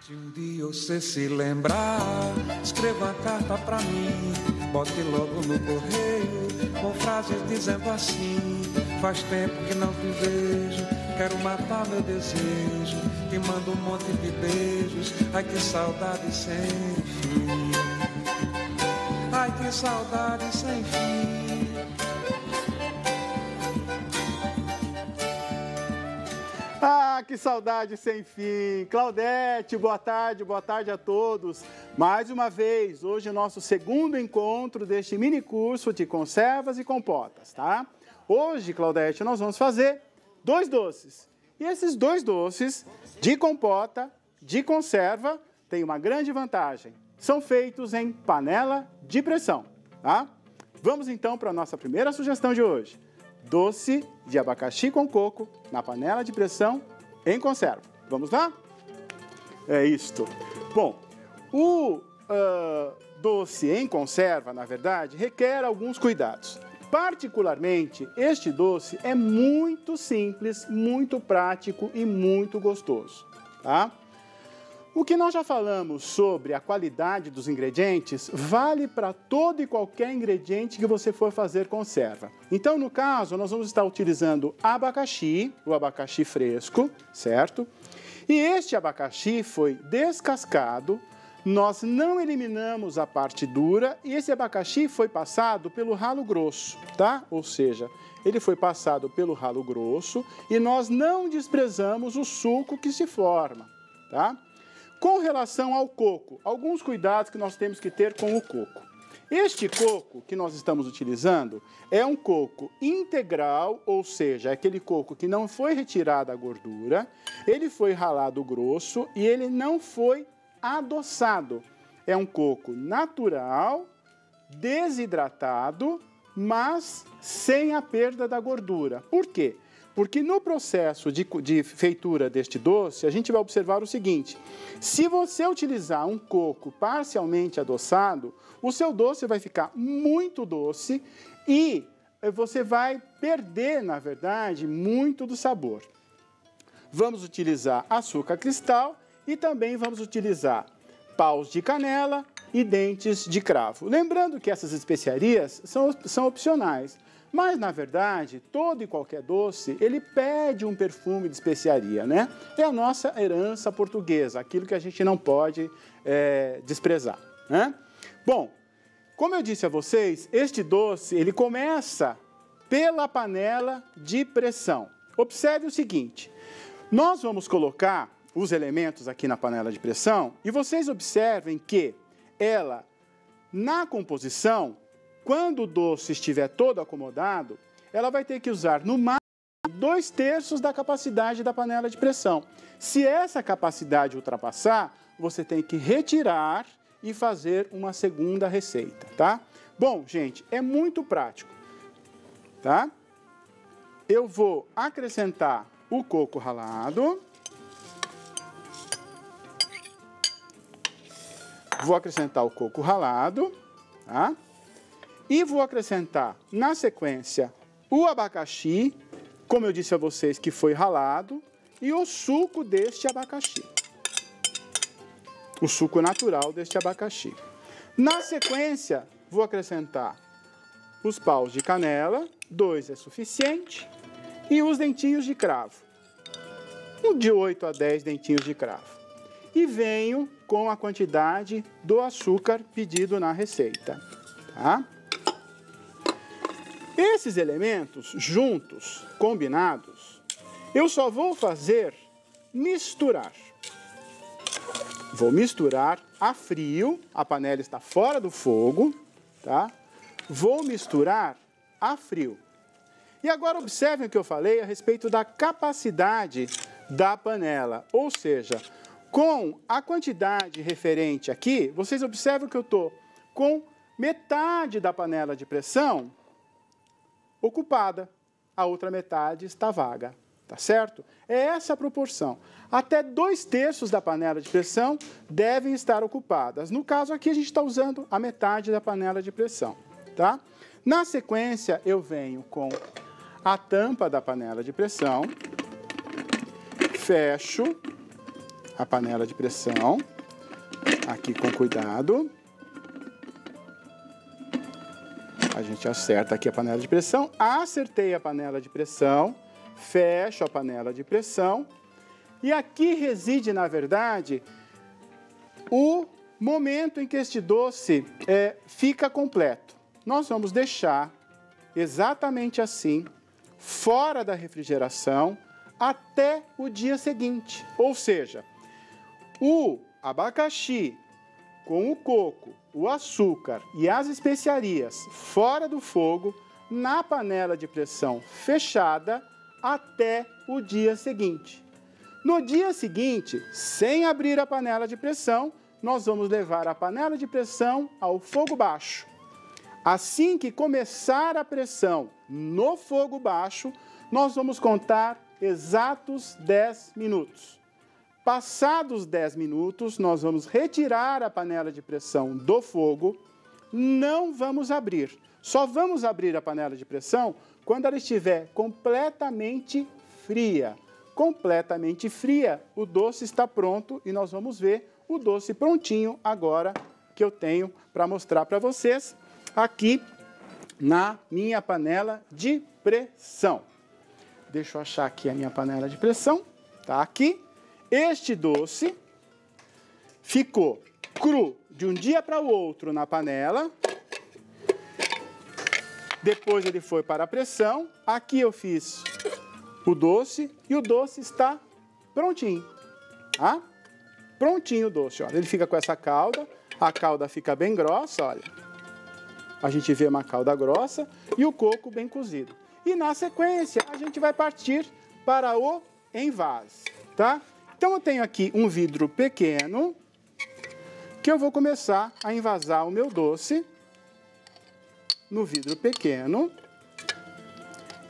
Se um dia você se lembrar, escreva uma carta pra mim, bote logo no correio, com frases dizendo assim: faz tempo que não te vejo, quero matar meu desejo, te mando um monte de beijos, ai que saudade sem fim, ai que saudade sem fim. Ah, que saudade sem fim! Claudete, boa tarde a todos. Mais uma vez, hoje é o nosso segundo encontro deste mini curso de conservas e compotas, tá? Hoje, Claudete, nós vamos fazer 2 doces. E esses 2 doces de compota, de conserva, têm uma grande vantagem. São feitos em panela de pressão, tá? Vamos então para a nossa primeira sugestão de hoje. Doce de abacaxi com coco na panela de pressão em conserva. Vamos lá? É isto. Bom, o doce em conserva, na verdade, requer alguns cuidados. Particularmente, este doce é muito simples, muito prático e muito gostoso, tá? O que nós já falamos sobre a qualidade dos ingredientes vale para todo e qualquer ingrediente que você for fazer conserva. Então, no caso, nós vamos estar utilizando abacaxi, o abacaxi fresco, certo? E este abacaxi foi descascado, nós não eliminamos a parte dura e esse abacaxi foi passado pelo ralo grosso, tá? Ou seja, ele foi passado pelo ralo grosso e nós não desprezamos o suco que se forma, tá? Com relação ao coco, alguns cuidados que nós temos que ter com o coco. Este coco que nós estamos utilizando é um coco integral, ou seja, é aquele coco que não foi retirada a gordura, ele foi ralado grosso e ele não foi adoçado. É um coco natural, desidratado, mas sem a perda da gordura. Por quê? Porque no processo de feitura deste doce, a gente vai observar o seguinte: se você utilizar um coco parcialmente adoçado, o seu doce vai ficar muito doce e você vai perder, na verdade, muito do sabor. Vamos utilizar açúcar cristal e também vamos utilizar paus de canela e dentes de cravo. Lembrando que essas especiarias são opcionais. Mas, na verdade, todo e qualquer doce, ele pede um perfume de especiaria, né? É a nossa herança portuguesa, aquilo que a gente não pode desprezar, né? Bom, como eu disse a vocês, este doce, ele começa pela panela de pressão. Observe o seguinte, nós vamos colocar os elementos aqui na panela de pressão e vocês observem que ela, na composição, quando o doce estiver todo acomodado, ela vai ter que usar no máximo 2/3 da capacidade da panela de pressão. Se essa capacidade ultrapassar, você tem que retirar e fazer uma segunda receita, tá? Bom, gente, é muito prático, tá? Eu vou acrescentar o coco ralado. Vou acrescentar o coco ralado, tá? E vou acrescentar, na sequência, o abacaxi, como eu disse a vocês, que foi ralado, e o suco deste abacaxi. O suco natural deste abacaxi. Na sequência, vou acrescentar os paus de canela, 2 é suficiente, e os dentinhos de cravo. De 8 a 10 dentinhos de cravo. E venho com a quantidade do açúcar pedido na receita, tá? Esses elementos juntos, combinados, eu só vou fazer misturar. Vou misturar a frio, a panela está fora do fogo, tá? Vou misturar a frio. E agora observem o que eu falei a respeito da capacidade da panela, ou seja, com a quantidade referente aqui, vocês observam que eu estou com metade da panela de pressão ocupada, a outra metade está vaga, tá certo? É essa a proporção. Até 2/3 da panela de pressão devem estar ocupadas. No caso aqui, a gente está usando a metade da panela de pressão, tá? Na sequência, eu venho com a tampa da panela de pressão, fecho a panela de pressão. Aqui com cuidado. A gente acerta aqui a panela de pressão. Acertei a panela de pressão. Fecho a panela de pressão. E aqui reside, na verdade, o momento em que este doce fica completo. Nós vamos deixar exatamente assim, fora da refrigeração, até o dia seguinte. Ou seja, o abacaxi com o coco, o açúcar e as especiarias fora do fogo, na panela de pressão fechada, até o dia seguinte. No dia seguinte, sem abrir a panela de pressão, nós vamos levar a panela de pressão ao fogo baixo. Assim que começar a pressão no fogo baixo, nós vamos contar exatos 10 minutos. Passados 10 minutos, nós vamos retirar a panela de pressão do fogo, não vamos abrir. Só vamos abrir a panela de pressão quando ela estiver completamente fria. Completamente fria, o doce está pronto e nós vamos ver o doce prontinho agora que eu tenho para mostrar para vocês aqui na minha panela de pressão. Deixa eu achar aqui a minha panela de pressão, tá aqui. Este doce ficou cru de um dia para o outro na panela. Depois ele foi para a pressão. Aqui eu fiz o doce e o doce está prontinho, tá? Prontinho o doce, olha. Ele fica com essa calda, a calda fica bem grossa, olha. A gente vê uma calda grossa e o coco bem cozido. E na sequência a gente vai partir para o envase, tá? Então eu tenho aqui um vidro pequeno que eu vou começar a envasar o meu doce no vidro pequeno.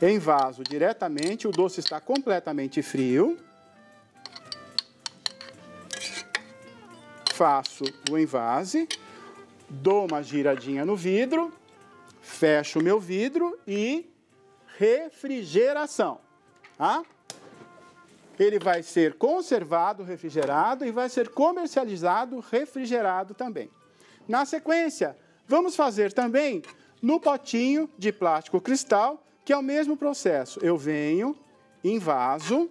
Envaso diretamente, o doce está completamente frio. Faço o envase, dou uma giradinha no vidro, fecho o meu vidro e refrigeração. Tá? Ele vai ser conservado, refrigerado e vai ser comercializado, refrigerado também. Na sequência, vamos fazer também no potinho de plástico cristal, que é o mesmo processo. Eu venho, envaso.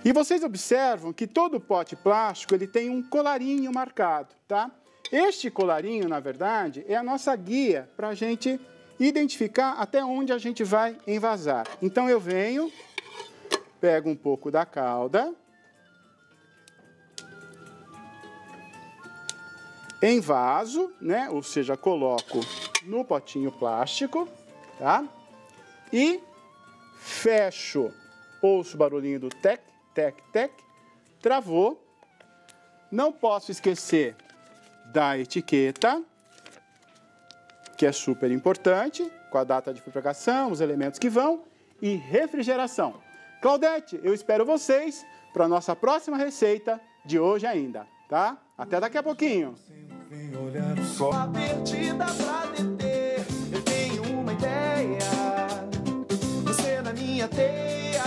E vocês observam que todo pote plástico ele tem um colarinho marcado, tá? Este colarinho, na verdade, é a nossa guia para a gente identificar até onde a gente vai envasar. Então eu venho, pego um pouco da calda, envaso, né? Ou seja, coloco no potinho plástico, tá? E fecho. Ouço o barulhinho do tec, tec, tec. Travou. Não posso esquecer da etiqueta, que é super importante, com a data de fabricação, os elementos que vão, e refrigeração. Claudete, eu espero vocês para a nossa próxima receita de hoje ainda, tá? Até daqui a pouquinho. A perdida pra deter, eu tenho uma ideia, você na minha teia.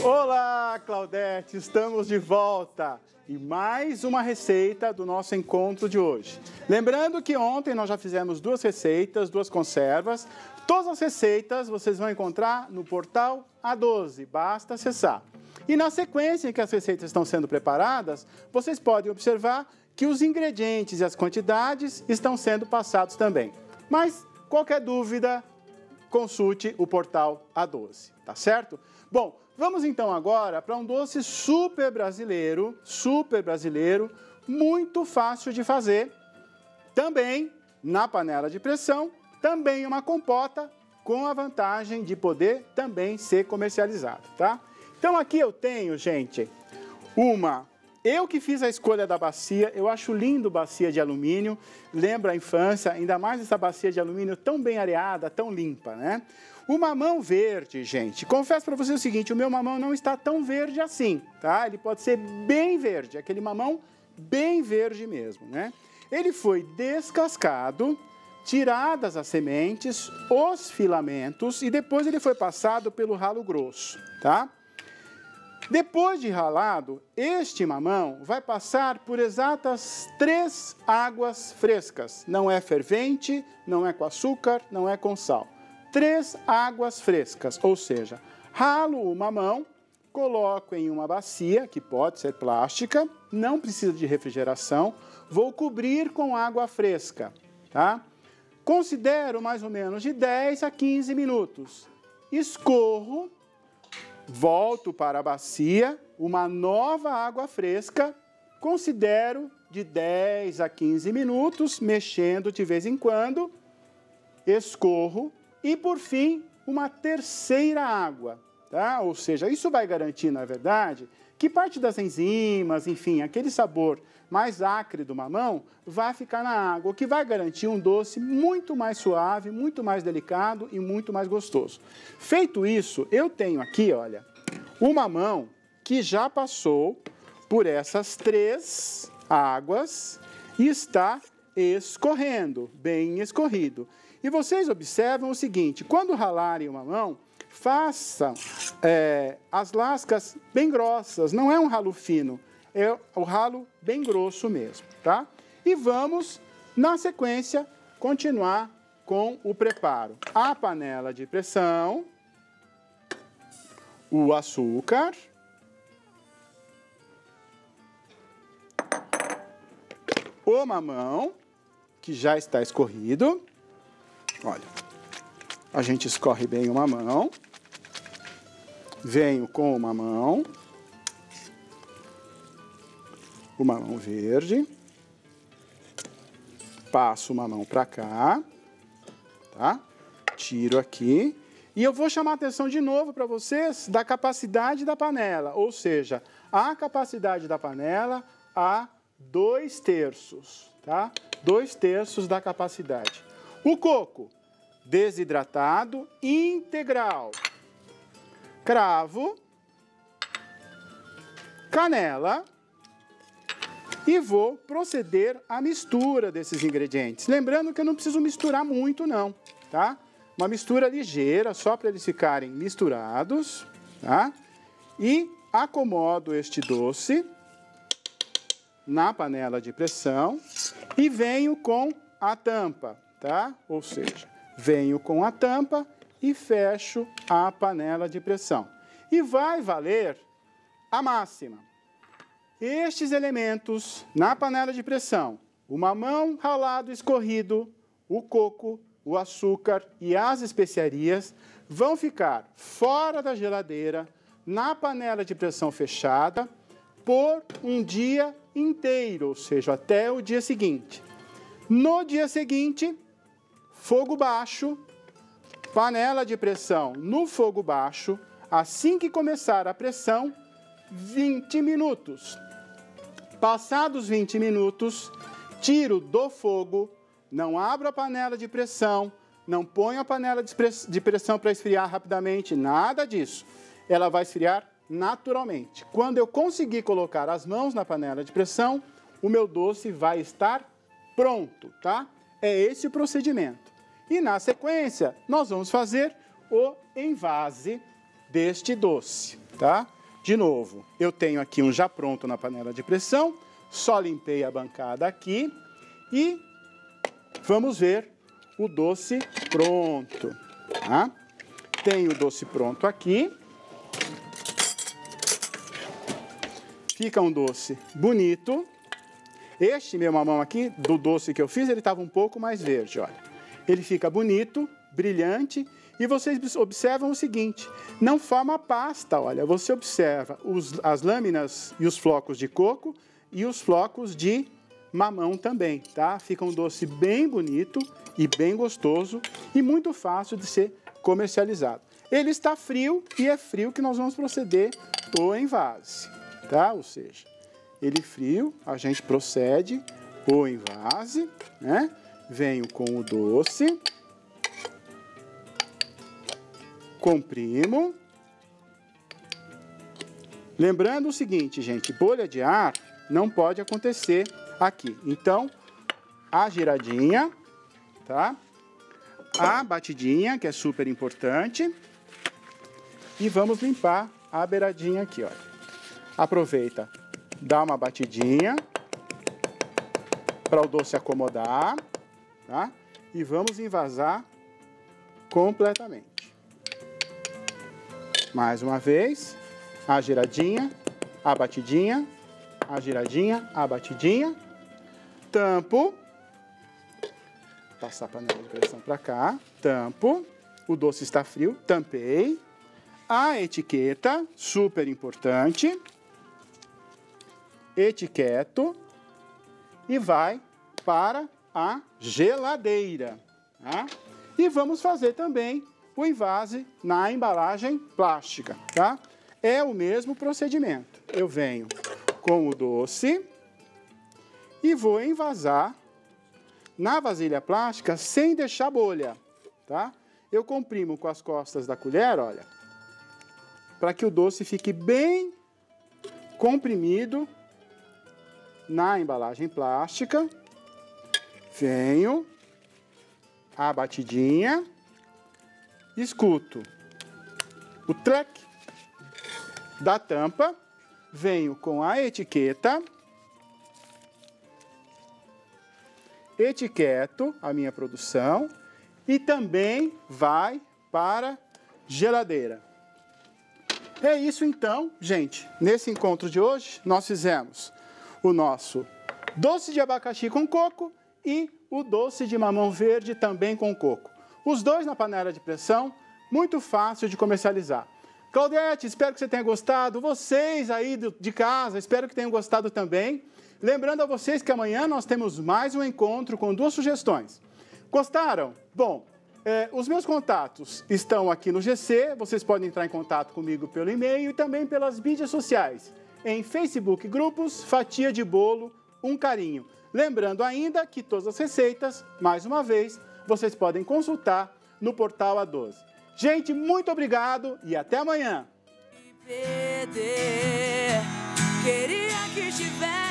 Olá, Claudete, estamos de volta e mais uma receita do nosso encontro de hoje. Lembrando que ontem nós já fizemos 2 receitas, 2 conservas. Todas as receitas vocês vão encontrar no portal A12, basta acessar. E na sequência em que as receitas estão sendo preparadas, vocês podem observar que os ingredientes e as quantidades estão sendo passados também. Mas, qualquer dúvida, consulte o portal A12, tá certo? Bom, vamos então agora para um doce super brasileiro, muito fácil de fazer, também na panela de pressão, também uma compota com a vantagem de poder também ser comercializado, tá? Então aqui eu tenho, gente, eu que fiz a escolha da bacia, eu acho lindo bacia de alumínio, lembra a infância, ainda mais essa bacia de alumínio tão bem areada, tão limpa, né? O mamão verde, gente, confesso para vocês o seguinte, o meu mamão não está tão verde assim, tá? Ele pode ser bem verde, aquele mamão bem verde mesmo, né? Ele foi descascado, tiradas as sementes, os filamentos e depois ele foi passado pelo ralo grosso, tá? Depois de ralado, este mamão vai passar por exatas 3 águas frescas. Não é fervente, não é com açúcar, não é com sal. 3 águas frescas, ou seja, ralo o mamão, coloco em uma bacia, que pode ser plástica, não precisa de refrigeração, vou cobrir com água fresca, tá? Considero mais ou menos de 10 a 15 minutos. Escorro, volto para a bacia, uma nova água fresca, considero de 10 a 15 minutos, mexendo de vez em quando, escorro e, por fim, uma terceira água, tá? Ou seja, isso vai garantir, na verdade, que parte das enzimas, enfim, aquele sabor mais acre do mamão vai ficar na água, o que vai garantir um doce muito mais suave, muito mais delicado e muito mais gostoso. Feito isso, eu tenho aqui, olha, o mamão que já passou por essas 3 águas e está escorrendo, bem escorrido. E vocês observam o seguinte, quando ralarem o mamão, façam as lascas bem grossas, não é um ralo fino, é o ralo bem grosso mesmo, tá? E vamos, na sequência, continuar com o preparo. A panela de pressão, o açúcar, o mamão, que já está escorrido. Olha, a gente escorre bem o mamão. Venho com o mamão verde. Passo o mamão para cá, tá? Tiro aqui. E eu vou chamar a atenção de novo para vocês da capacidade da panela, ou seja, a capacidade da panela a 2/3, tá? 2/3 da capacidade. O coco, desidratado, integral. Cravo, canela e vou proceder à mistura desses ingredientes. Lembrando que eu não preciso misturar muito não, tá? Uma mistura ligeira, só para eles ficarem misturados, tá? E acomodo este doce na panela de pressão e venho com a tampa, tá? Ou seja, venho com a tampa e fecho a panela de pressão. E vai valer a máxima. Estes elementos na panela de pressão, o mamão ralado escorrido, o coco, o açúcar e as especiarias vão ficar fora da geladeira, na panela de pressão fechada, por um dia inteiro, ou seja, até o dia seguinte. No dia seguinte, fogo baixo, panela de pressão no fogo baixo, assim que começar a pressão, 20 minutos. Passados 20 minutos, tiro do fogo, não abro a panela de pressão, não ponho a panela de pressão para esfriar rapidamente, nada disso. Ela vai esfriar naturalmente. Quando eu conseguir colocar as mãos na panela de pressão, o meu doce vai estar pronto, tá? É esse o procedimento. E na sequência, nós vamos fazer o envase deste doce, tá? De novo, eu tenho aqui um já pronto na panela de pressão, só limpei a bancada aqui e vamos ver o doce pronto, tá? Tenho o doce pronto aqui. Fica um doce bonito. Este meu mamão aqui, do doce que eu fiz, ele estava um pouco mais verde, olha. Ele fica bonito, brilhante. E vocês observam o seguinte, não forma pasta, olha, você observa as lâminas e os flocos de coco e os flocos de mamão também, tá? Fica um doce bem bonito e bem gostoso e muito fácil de ser comercializado. Ele está frio e é frio que nós vamos proceder o envase, tá? Ou seja, ele frio, a gente procede o envase, né? Venho com o doce. Comprimo. Lembrando o seguinte, gente, bolha de ar não pode acontecer aqui. Então, a giradinha, tá? A batidinha, que é super importante. E vamos limpar a beiradinha aqui, olha. aproveita, dá uma batidinha para o doce acomodar, tá? E vamos envasar completamente. Mais uma vez, a giradinha, a batidinha, a giradinha, a batidinha. Tampo. Passar a panela de pressão para cá. Tampo. O doce está frio. Tampei. A etiqueta, super importante. Etiqueto. E vai para a geladeira. Tá? E vamos fazer também o envase na embalagem plástica, tá? É o mesmo procedimento. Eu venho com o doce e vou envasar na vasilha plástica sem deixar bolha, tá? Eu comprimo com as costas da colher, olha, para que o doce fique bem comprimido na embalagem plástica. Venho, a batidinha, escuto o track da tampa, venho com a etiqueta, etiqueto a minha produção e também vai para geladeira. É isso então, gente. Nesse encontro de hoje, nós fizemos o nosso doce de abacaxi com coco e o doce de mamão verde também com coco. Os dois na panela de pressão, muito fácil de comercializar. Claudete, espero que você tenha gostado. Vocês aí de casa, espero que tenham gostado também. Lembrando a vocês que amanhã nós temos mais um encontro com 2 sugestões. Gostaram? Bom, os meus contatos estão aqui no GC. Vocês podem entrar em contato comigo pelo e-mail e também pelas mídias sociais. Em Facebook, grupos, Fatia de Bolo, Um Carinho. Lembrando ainda que todas as receitas, mais uma vez, vocês podem consultar no portal A12. Gente, muito obrigado e até amanhã. Queria que estivesse